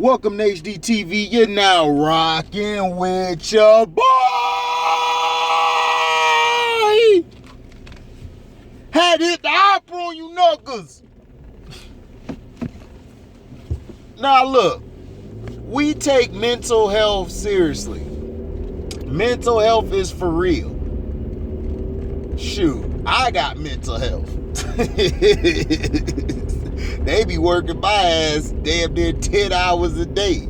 Welcome to HDTV. You're now rocking with your boy. Had to hit the opera on you knuckles. Now look, we take mental health seriously. Mental health is for real. Shoot, I got mental health. They be working my ass damn near 10 hours a day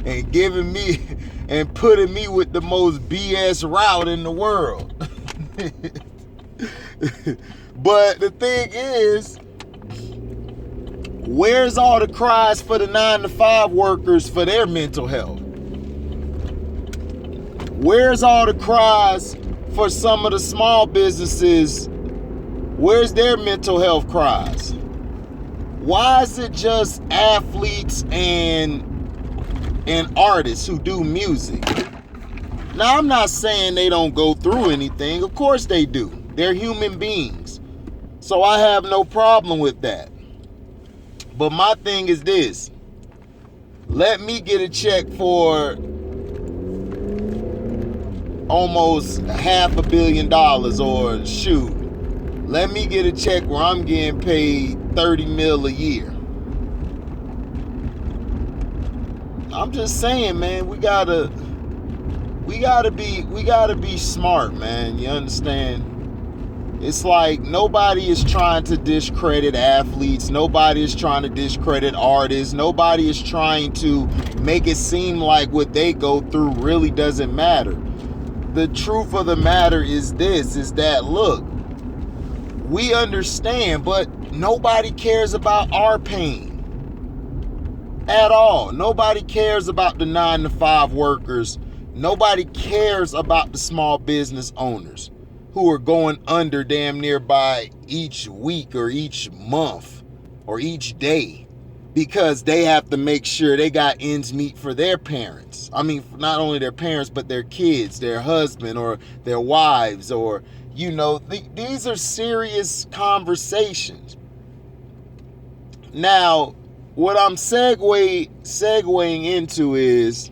and giving me and putting me with the most BS route in the world. But the thing is, where's all the cries for the 9-to-5 workers for their mental health? Where's all the cries for some of the small businesses? Where's their mental health cries? Why is it just athletes and artists who do music? Now, I'm not saying they don't go through anything. Of course they do. They're human beings. So I have no problem with that. But my thing is this. Let me get a check for almost $500 million, or shoot, let me get a check where I'm getting paid $30 million a year. I'm just saying, man, we gotta be smart, man. You understand? It's like nobody is trying to discredit athletes. Nobody is trying to discredit artists. Nobody is trying to make it seem like what they go through really doesn't matter. The truth of the matter is this, is that, look, we understand, but nobody cares about our pain at all. Nobody cares about the 9-to-5 workers. Nobody cares about the small business owners who are going under damn near by each week or each month or each day because they have to make sure they got ends meet for their parents. I mean, not only their parents, but their kids, their husband, or their wives, or, you know, these are serious conversations. Now, what I'm segueing into is,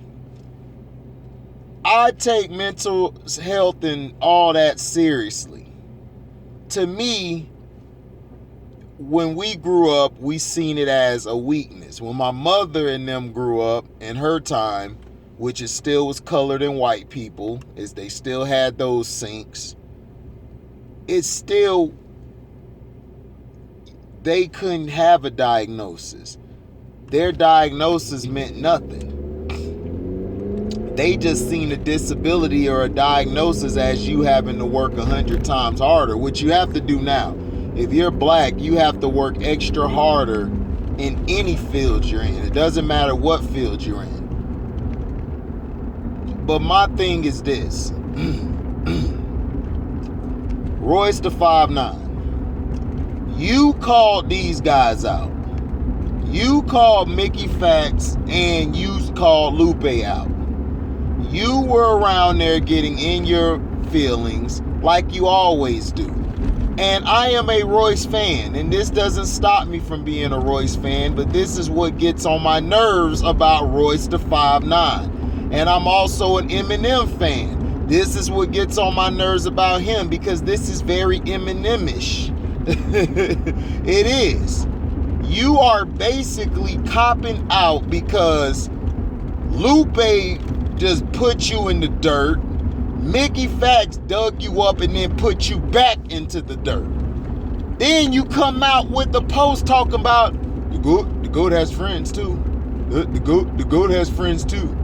I take mental health and all that seriously. To me, when we grew up, we seen it as a weakness. When my mother and them grew up in her time, which is still was colored in white people, is they still had those sinks. It's still, they couldn't have a diagnosis. Their diagnosis meant nothing. They just seen a disability or a diagnosis as you having to work 100 times harder, which you have to do now. If you're black, you have to work extra harder in any field you're in. It doesn't matter what field you're in. But my thing is this. Royce the 5'9". You called these guys out. You called mickeyfactz and you called Lupe out. You were around there getting in your feelings like you always do. And I am a Royce fan, and this doesn't stop me from being a Royce fan, but this is what gets on my nerves about Royce the 5'9". And I'm also an Eminem fan. This is what gets on my nerves about him, because this is very Eminem-ish. It is. You are basically copping out because Lupe just put you in the dirt. mickeyfactz dug you up and then put you back into the dirt. Then you come out with the post talking about the goat has friends too. The goat has friends too.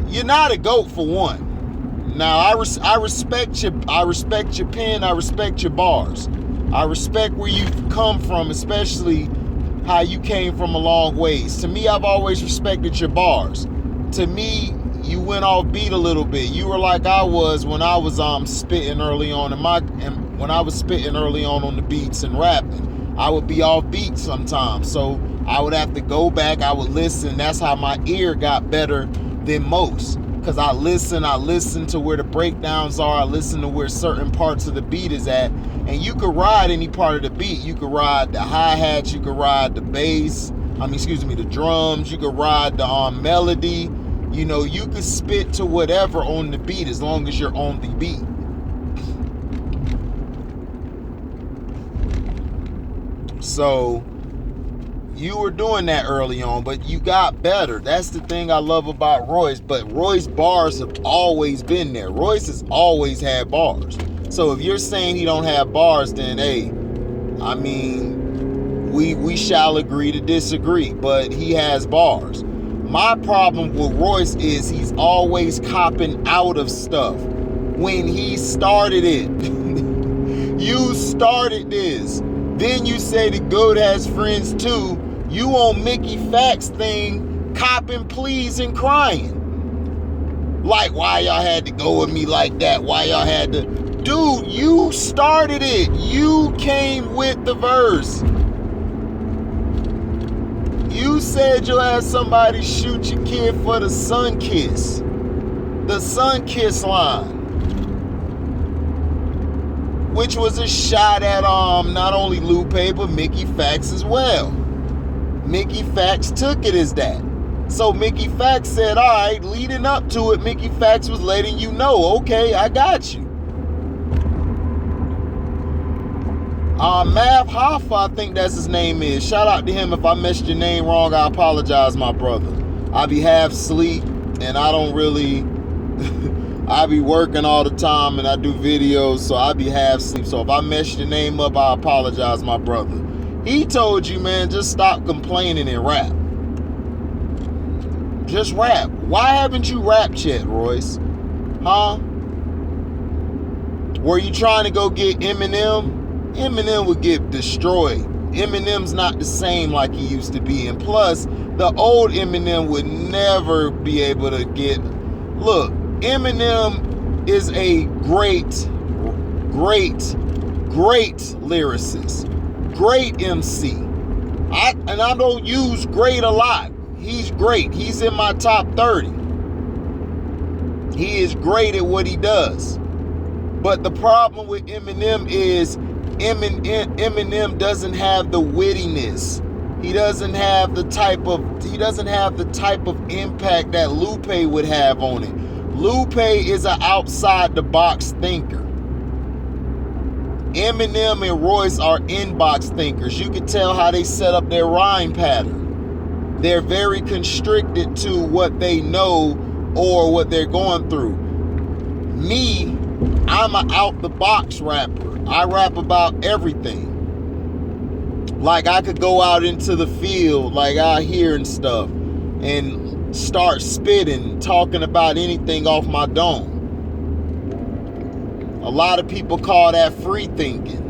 You're not a goat, for one. Now I respect your pen. I respect your bars. I respect where you've come from, especially how you came from a long ways. To me, I've always respected your bars. To me, you went off beat a little bit. You were like I was when I was spitting early on when I was spitting early on the beats and rapping. I would be off beat sometimes, so I would have to go back. I would listen. That's how my ear got better than most, because I listen to where the breakdowns are. I listen to where certain parts of the beat is at, and you could ride any part of the beat. You could ride the hi-hats, you could ride the bass, the drums. You could ride the melody. You know, you could spit to whatever on the beat as long as you're on the beat. So you were doing that early on, but you got better. That's the thing I love about Royce. But Royce bars have always been there. Royce has always had bars. So if you're saying he don't have bars, then hey, I mean, we shall agree to disagree. But he has bars. My problem with Royce is he's always copping out of stuff. When he started it, you started this. Then you say the GOAT has friends too. You on Mickey Factz thing, copping pleas and crying. Like, why y'all had to go with me like that? Why y'all had to... Dude, you started it. You came with the verse. You said you'll have somebody shoot your kid for the sun kiss. The sun kiss line. Which was a shot at not only Lupe, but Mickey Factz as well. Mickey Factz took it as that. So Mickey Factz said, all right, leading up to it, Mickey Factz was letting you know, okay, I got you. Mav Hoffa, I think that's his name is. Shout out to him. If I messed your name wrong, I apologize, my brother. I be half asleep, and I don't really... I be working all the time, and I do videos, so I be half asleep. So if I messed your name up, I apologize, my brother. He told you, man, just stop complaining and rap. Just rap. Why haven't you rapped yet, Royce? Huh? Were you trying to go get Eminem? Eminem would get destroyed. Eminem's not the same like he used to be. And plus, the old Eminem would never be able to get... Look, Eminem is a great lyricist. Great MC. I don't use great a lot. He's great. He's in my top 30. He is great at what he does. But the problem with Eminem is Eminem doesn't have the wittiness. He doesn't have the type of impact that Lupe would have on it. Lupe is an outside the box thinker. Eminem and Royce are inbox thinkers. You can tell how they set up their rhyme pattern. They're very constricted to what they know or what they're going through. Me, I'm an out the box rapper. I rap about everything. Like I could go out into the field, like out here and stuff, and start spitting, talking about anything off my dome. A lot of people call that free thinking.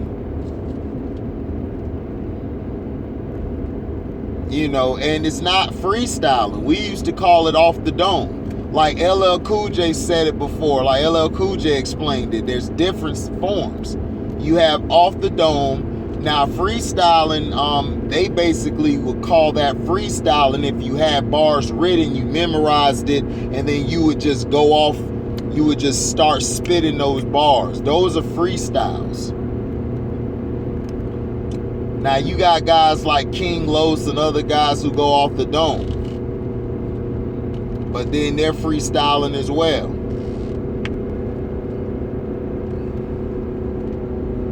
You know, and it's not freestyling. We used to call it off the dome. Like LL Cool J said it before. Like LL Cool J explained it. There's different forms. You have off the dome. Now freestyling, they basically would call that freestyling if you had bars written, you memorized it, and then you would just go off, you would just start spitting those bars. Those are freestyles. Now you got guys like King Los and other guys who go off the dome. But then they're freestyling as well.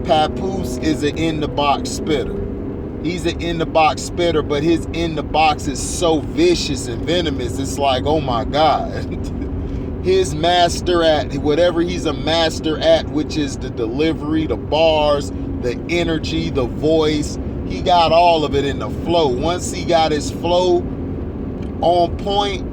Papoose is an in-the-box spitter. He's an in-the-box spitter, but his in-the-box is so vicious and venomous. It's like, oh my God. His master at, whatever he's a master at, which is the delivery, the bars, the energy, the voice. He got all of it in the flow. Once he got his flow on point,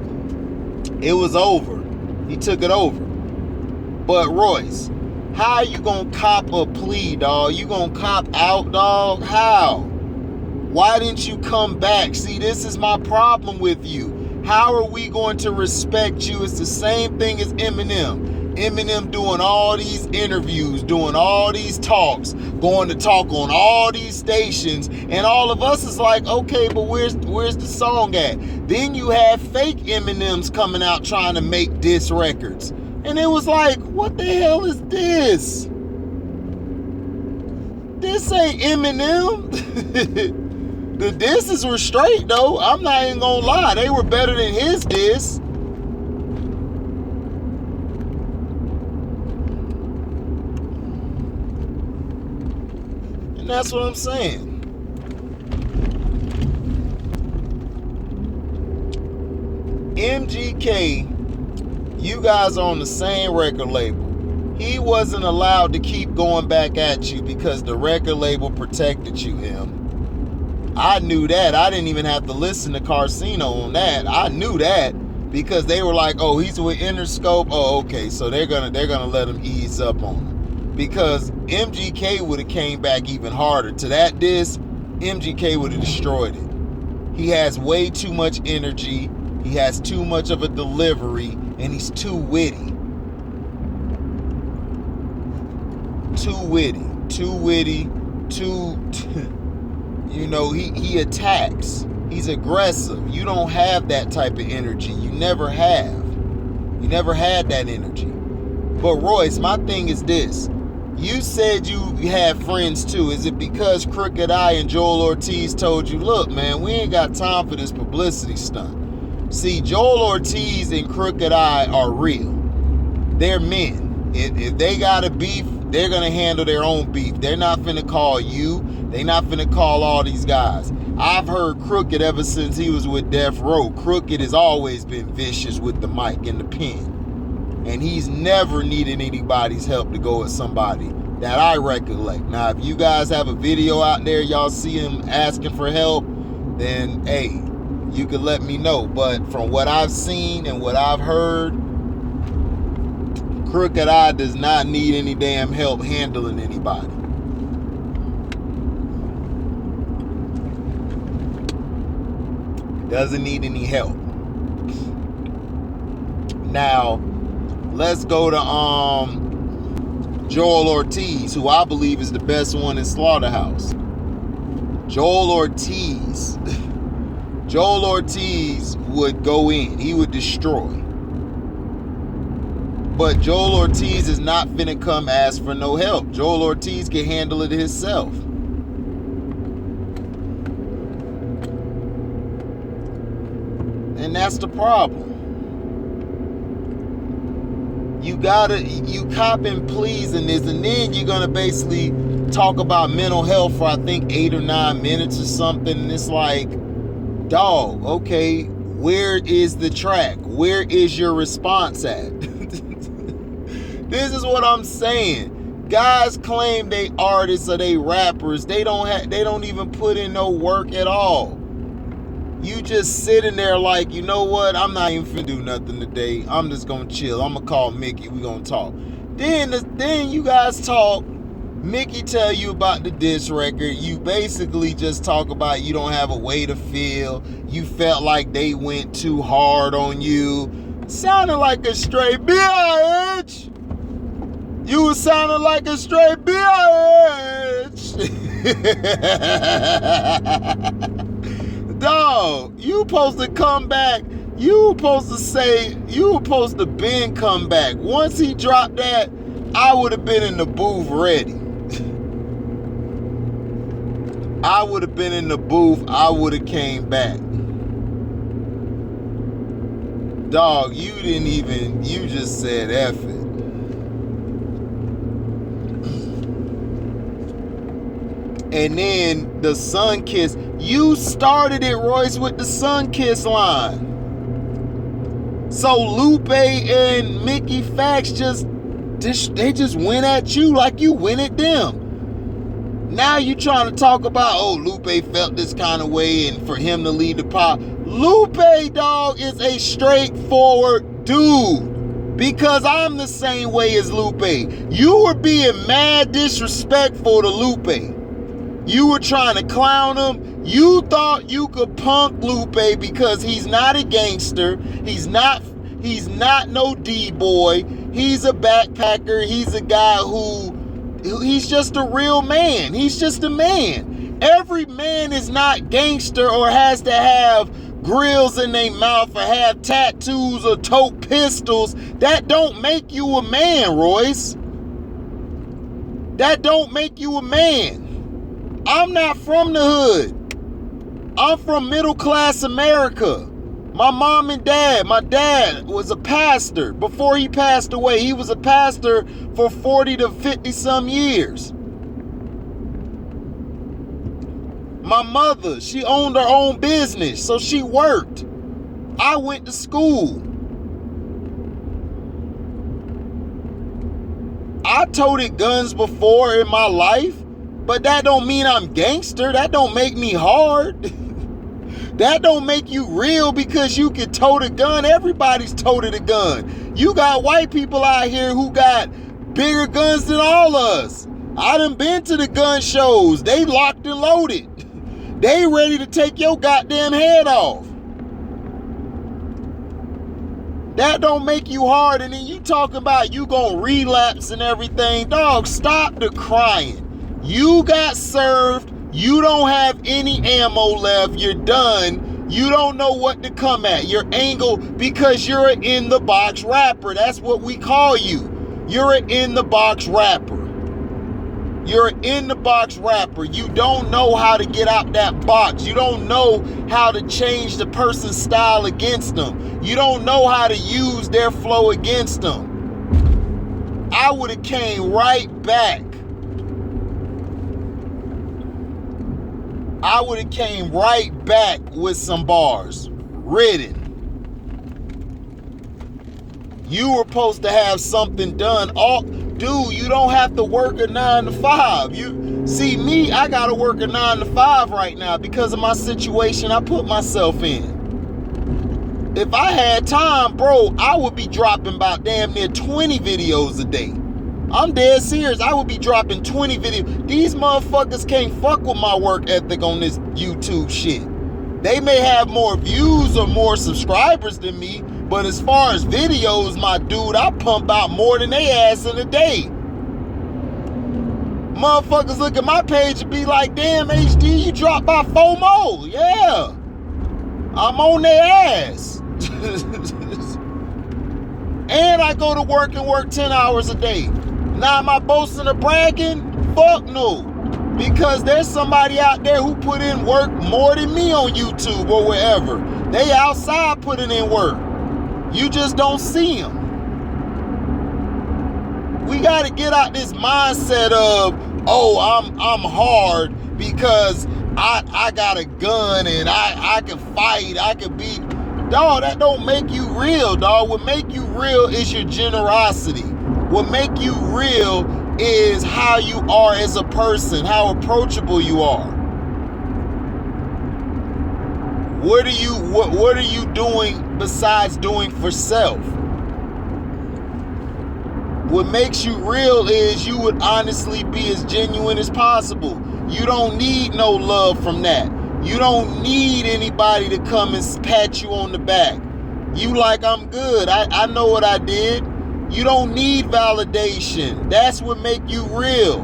it was over. He took it over. But Royce, how you gonna cop a plea, dog? You gonna cop out, dog? How? Why didn't you come back? See, this is my problem with you. How are we going to respect you? It's the same thing as Eminem. Eminem doing all these interviews, doing all these talks, going to talk on all these stations, and all of us is like, okay, but where's the song at? Then you have fake Eminems coming out trying to make diss records. And it was like, what the hell is this? This ain't Eminem. The disses were straight though. I'm not even gonna lie. They were better than his diss. And that's what I'm saying. MGK, you guys are on the same record label. He wasn't allowed to keep going back at you because the record label protected you, him. I knew that. I didn't even have to listen to Carcino on that. I knew that because they were like, oh, he's with Interscope. Oh, okay, so they're gonna let him ease up on him. Because MGK would have came back even harder. To that diss, MGK would have destroyed it. He has way too much energy. He has too much of a delivery, and he's too witty. You know, he attacks. He's aggressive. You don't have that type of energy. You never have. You never had that energy. But Royce, my thing is this. You said you have friends too. Is it because Crooked Eye and Joel Ortiz told you, look, man, we ain't got time for this publicity stunt? See, Joel Ortiz and Crooked Eye are real. They're men. If they got a beef, they're going to handle their own beef. They're not finna call you. They're not finna call all these guys. I've heard Crooked ever since he was with Death Row. Crooked has always been vicious with the mic and the pen. And he's never needed anybody's help to go at somebody that I recollect. Now, if you guys have a video out there, y'all see him asking for help, then, hey, you can let me know. But from what I've seen and what I've heard, Crooked Eye does not need any damn help handling anybody. Doesn't need any help. Now, let's go to Joel Ortiz, who I believe is the best one in Slaughterhouse. Joel Ortiz would go in. He would destroy. But Joel Ortiz is not finna come ask for no help. Joel Ortiz can handle it himself. And that's the problem. You copping pleasing this, and then you're gonna basically talk about mental health for I think 8 or 9 minutes or something. And it's like, dog, okay, where is the track? Where is your response at? This is what I'm saying. Guys claim they artists or they rappers. They don't even put in no work at all. You just sitting there like, you know what? I'm not even finna do nothing today. I'm just gonna chill. I'm gonna call Mickey. We gonna talk. Then you guys talk. Mickey tell you about the diss record. You basically just talk about you don't have a way to feel. You felt like they went too hard on you. Sounded like a straight bitch. You was sounding like a straight bitch. Dog, you supposed to come back. You supposed to say, you supposed to been come back. Once he dropped that, I would have been in the booth ready. I would have been in the booth. I would have came back. Dog, you just said F it. And then the Sun Kiss. You started it, Royce, with the Sun Kiss line. So Lupe and mickeyfactz just went at you like you went at them. Now you trying to talk about, oh, Lupe felt this kind of way and for him to lead the pop. Lupe, dog, is a straightforward dude. Because I'm the same way as Lupe. You were being mad disrespectful to Lupe. You were trying to clown him. You thought you could punk Lupe because he's not a gangster. He's not no D-boy. He's a backpacker. He's a guy he's just a real man. He's just a man. Every man is not gangster or has to have grills in their mouth or have tattoos or tote pistols. That don't make you a man, Royce. That don't make you a man. I'm not from the hood. I'm from middle class America. My mom and dad, my dad was a pastor. Before he passed away, he was a pastor for 40 to 50 some years. My mother, she owned her own business, so she worked. I went to school. I toted guns before in my life, but that don't mean I'm gangster. That don't make me hard. That don't make you real because you can tote a gun. Everybody's toted a gun. You got white people out here who got bigger guns than all of us. I done been to the gun shows. They locked and loaded. They ready to take your goddamn head off. That don't make you hard. And then you talking about you gonna relapse and everything. Dog, stop the crying. You got served. You don't have any ammo left. You're done. You don't know what to come at. You're angled because you're an in-the-box rapper. That's what we call you. You're an in-the-box rapper. You're an in-the-box rapper. You don't know how to get out that box. You don't know how to change the person's style against them. You don't know how to use their flow against them. I would have came right back. I would have came right back with some bars. Written. You were supposed to have something done. Dude, you don't have to work a 9 to 5. You see me, I gotta work a 9 to 5 right now because of my situation I put myself in. If I had time, bro, I would be dropping about damn near 20 videos a day. I'm dead serious. I would be dropping 20 videos. These motherfuckers can't fuck with my work ethic on this YouTube shit. They may have more views or more subscribers than me, but as far as videos, my dude, I pump out more than they ass in a day. Motherfuckers look at my page and be like, damn, HD, you dropped by 4 more. Yeah. I'm on their ass. And I go to work and work 10 hours a day. Now am I boasting or bragging? Fuck no. Because there's somebody out there who put in work more than me on YouTube or wherever. They outside putting in work. You just don't see them. We got to get out this mindset of, oh, I'm hard because I got a gun and I can fight, I can beat. Dog, that don't make you real, dog. What make you real is your generosity. What make you real is how you are as a person, how approachable you are. What are you doing besides doing for self? What makes you real is you would honestly be as genuine as possible. You don't need no love from that. You don't need anybody to come and pat you on the back. You like, I'm good. I know what I did. You don't need validation. That's what make you real.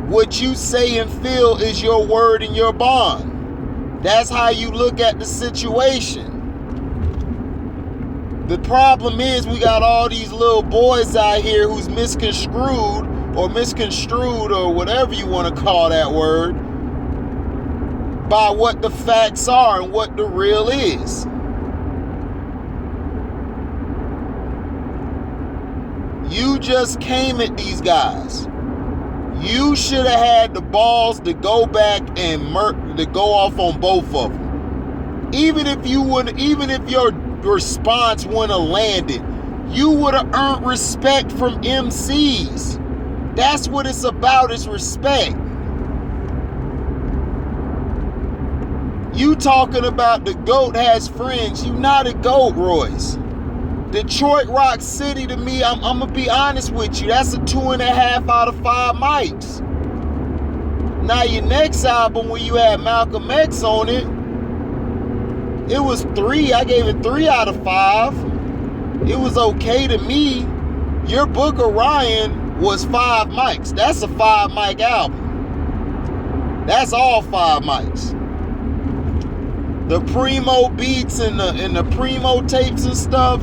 What you say and feel is your word and your bond. That's how you look at the situation. The problem is we got all these little boys out here who's misconstrued or whatever you want to call that word by what the facts are and what the real is. You just came at these guys. You should have had the balls to go back and to go off on both of them. Even if your response wouldn't have landed, you would have earned respect from MCs. That's what it's about, is respect. You talking about the GOAT has friends. You not a GOAT, Royce. Detroit Rock City to me, I'm going to be honest with you, that's a 2.5 out of 5 mics. Now your next album when you had Malcolm X on it, it was 3. I gave it 3 out of 5. It was okay to me. Your Book of Ryan was 5 mics. That's a 5 mic album. That's all 5 mics. The Primo beats and the Primo tapes and stuff,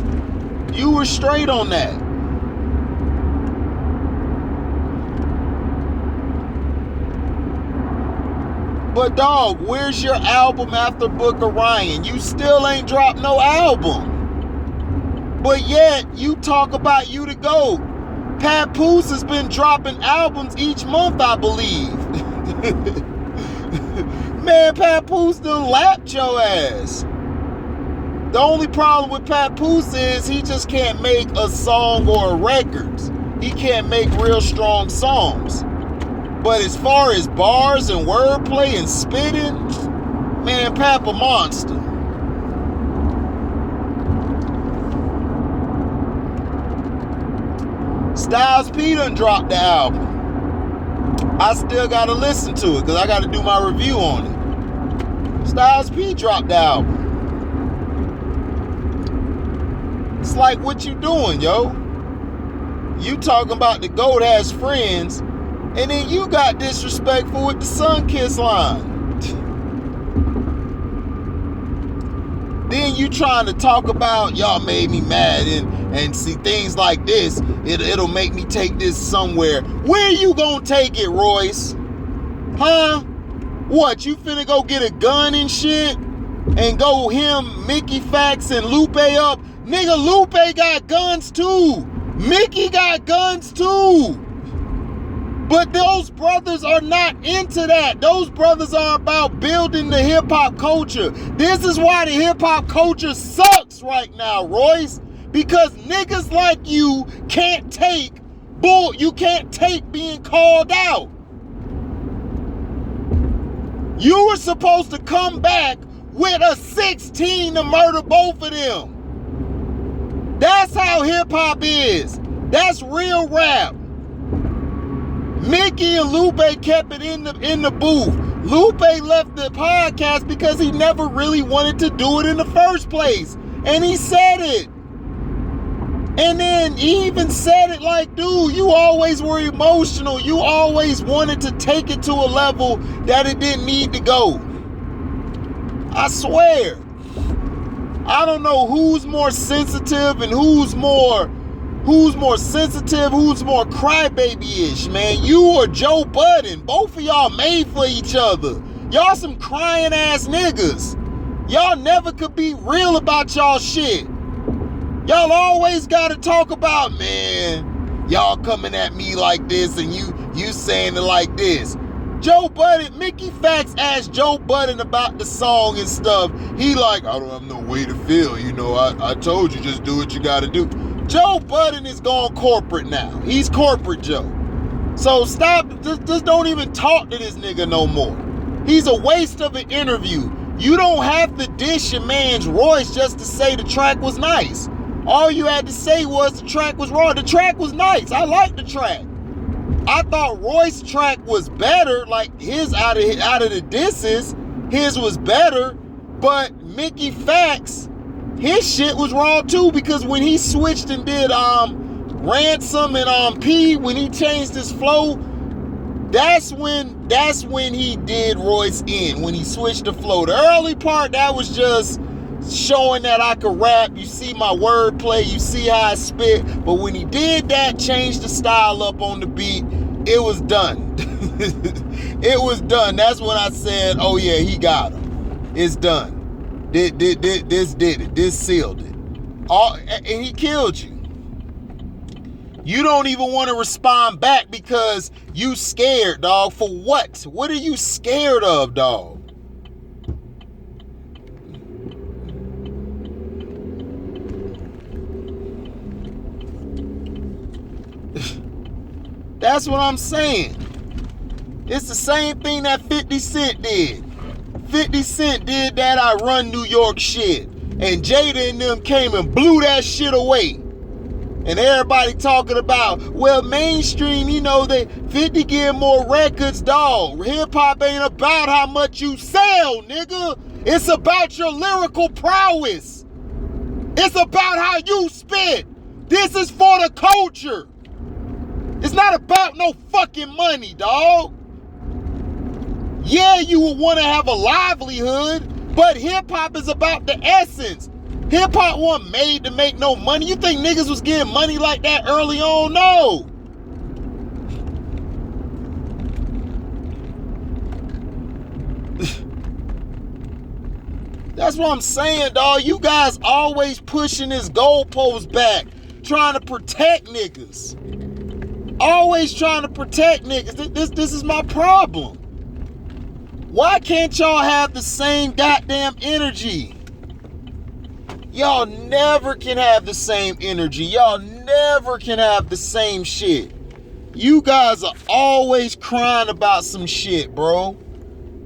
you were straight on that. But dog, where's your album after Book of Ryan? You still ain't dropped no album. But yet, you talk about you the GOAT. Papoose has been dropping albums each month, I believe. Man, Papoose done lapped your ass. The only problem with Papoose is he just can't make a song or a records. He can't make real strong songs. But as far as bars and wordplay and spitting, man, Pap a monster. Styles P done dropped the album. I still gotta listen to it because I gotta do my review on it. Styles P dropped the album. It's like, what you doing, yo? You talking about the GOAT has friends, and then you got disrespectful with the Sunkiss line. Then you trying to talk about y'all made me mad and see things like this. It'll make me take this somewhere. Where you gonna take it, Royce? Huh? What, you finna go get a gun and shit? And go him, Mickey Factz, and Lupe up? Nigga, Lupe got guns too. Mickey got guns too. But those brothers are not into that. Those brothers are about building the hip-hop culture. This is why the hip-hop culture sucks right now, Royce. Because niggas like you can't take bull. You can't take being called out. You were supposed to come back with a 16 to murder both of them. That's how hip-hop is. That's real rap. Mickey and Lupe kept it in the booth. Lupe left the podcast because he never really wanted to do it in the first place. And he said it. And then he even said it like, dude, you always were emotional. You always wanted to take it to a level that it didn't need to go. I swear. I don't know who's more sensitive and who's more sensitive, who's more crybaby-ish, man. You or Joe Budden. Both of y'all made for each other. Y'all some crying ass niggas. Y'all never could be real about y'all shit. Y'all always gotta talk about, man, y'all coming at me like this and you saying it like this. Joe Budden, Mickey Factz asked Joe Budden about the song and stuff. He like, I don't have no way to feel, you know, I told you, just do what you gotta do. Joe Budden is gone corporate now. He's corporate Joe. So stop, just don't even talk to this nigga no more. He's a waste of an interview. You don't have to dish your man's Royce just to say the track was nice. All you had to say was the track was raw. The track was nice. I liked the track. I thought Royce's track was better, like his out of the disses, his was better, but Mickey Factz, his shit was raw too, because when he switched and did Ransom and P, when he changed his flow, that's when he did Royce in, when he switched the flow. The early part, that was just showing that I could rap. You see my wordplay, you see how I spit. But when he did that, changed the style up on the beat, it was done. It was done. That's when I said, oh yeah, he got him. It's done. This did it. This sealed it. And he killed you. You don't even want to respond back because you scared, dog. For what? What are you scared of, dog? That's what I'm saying. It's the same thing that 50 Cent did. 50 Cent did that I Run New York shit. And Jada and them came and blew that shit away. And everybody talking about, well, mainstream, you know, they 50 get more records, dog. Hip-hop ain't about how much you sell, nigga. It's about your lyrical prowess. It's about how you spit. This is for the culture. It's not about no fucking money, dog. Yeah, you would want to have a livelihood, but hip-hop is about the essence. Hip-hop wasn't made to make no money. You think niggas was getting money like that early on? No. That's what I'm saying, dog. You guys always pushing this goalpost back, trying to protect niggas. Always trying to protect niggas. This is my problem. Why can't y'all have the same goddamn energy? Y'all never can have the same energy. Y'all never can have the same shit. You guys are always crying about some shit, bro.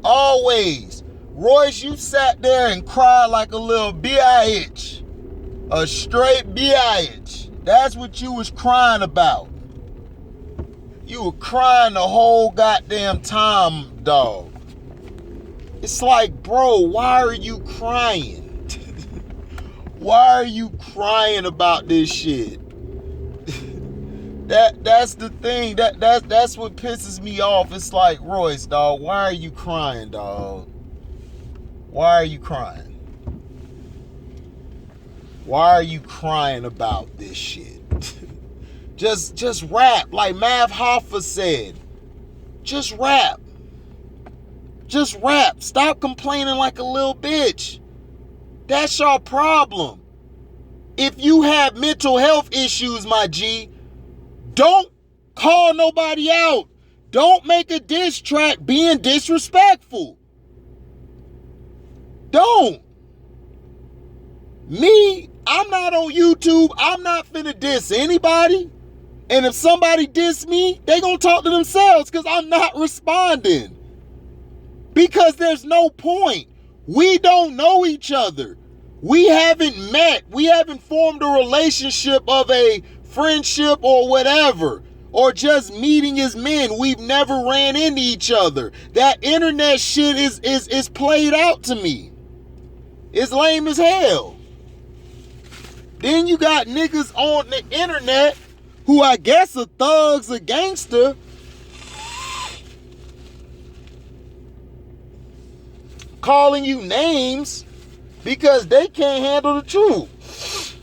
Always. Royce, you sat there and cried like a little bitch. A straight bitch. That's what you was crying about. You were crying the whole goddamn time, dog. It's like, bro, why are you crying? Why are you crying about this shit? That's the thing. That's what pisses me off. It's like, Royce, dog, why are you crying, dog? Why are you crying? Why are you crying about this shit? Just rap, like Mav Hoffa said. Just rap. Just rap. Stop complaining like a little bitch. That's your problem. If you have mental health issues, my G, don't call nobody out. Don't make a diss track being disrespectful. Don't. Me, I'm not on YouTube. I'm not finna diss anybody. And if somebody diss me, they gonna talk to themselves because I'm not responding. Because there's no point. We don't know each other. We haven't met. We haven't formed a relationship of a friendship or whatever. Or just meeting as men. We've never ran into each other. That internet shit is played out to me. It's lame as hell. Then you got niggas on the internet who I guess are thugs, a gangster, calling you names because they can't handle the truth.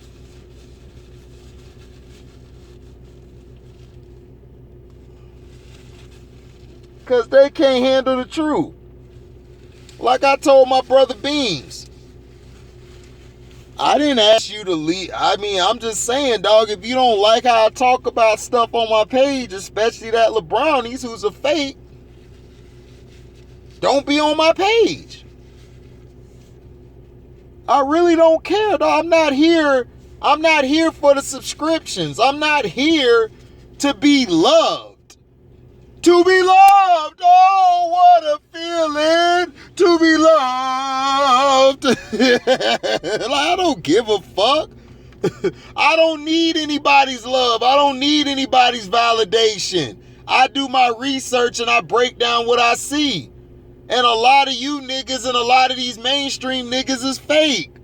Because they can't handle the truth. Like I told my brother Beams, I didn't ask you to leave. I mean, I'm just saying, dog, if you don't like how I talk about stuff on my page, especially that LeBronies who's a fake, don't be on my page. I really don't care, dog. I'm not here for the subscriptions. I'm not here to be loved. To be loved. Oh, what a feeling to be loved. Like, I don't give a fuck. I don't need anybody's love. I don't need anybody's validation. I do my research and I break down what I see. And a lot of you niggas and a lot of these mainstream niggas is fake.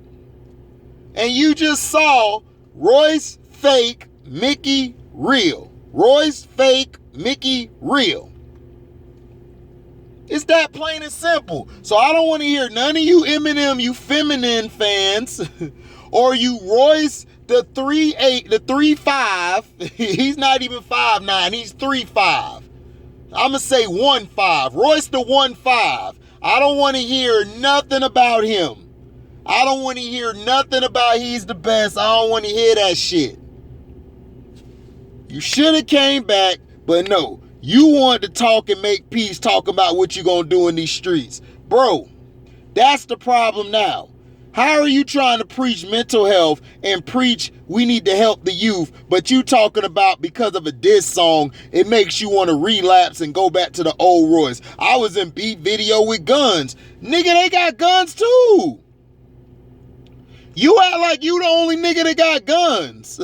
And you just saw Royce fake, Mickey real. Royce fake, Mickey real. It's that plain and simple. So I don't want to hear none of you Eminem, you feminine fans, or you Royce the 3'8", the 3'5". He's not even 5'9", he's 3'5". I'ma say 1'5". Royce the 1'5". I don't want to hear nothing about him. I don't want to hear nothing about he's the best. I don't want to hear that shit. You should have came back, but no. You wanted to talk and make peace, talk about what you're going to do in these streets. Bro, that's the problem now. How are you trying to preach mental health and preach we need to help the youth, but you talking about because of a diss song, it makes you want to relapse and go back to the old Royce. I was in beat video with guns. Nigga, they got guns too. You act like you the only nigga that got guns.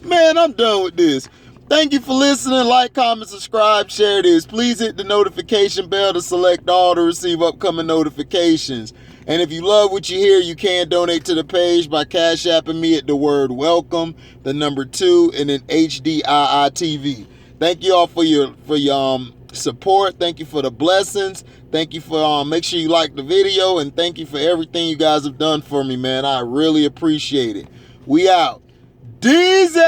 Man, I'm done with this. Thank you for listening. Like, comment, subscribe, share this. Please hit the notification bell to select all to receive upcoming notifications. And if you love what you hear, you can donate to the page by Cash Apping me at the word welcome, the number 2, and then HDIITV. Thank you all for your support. Thank you for the blessings. Thank you for make sure you like the video, and thank you for everything you guys have done for me, man. I really appreciate it. We out. Diesel!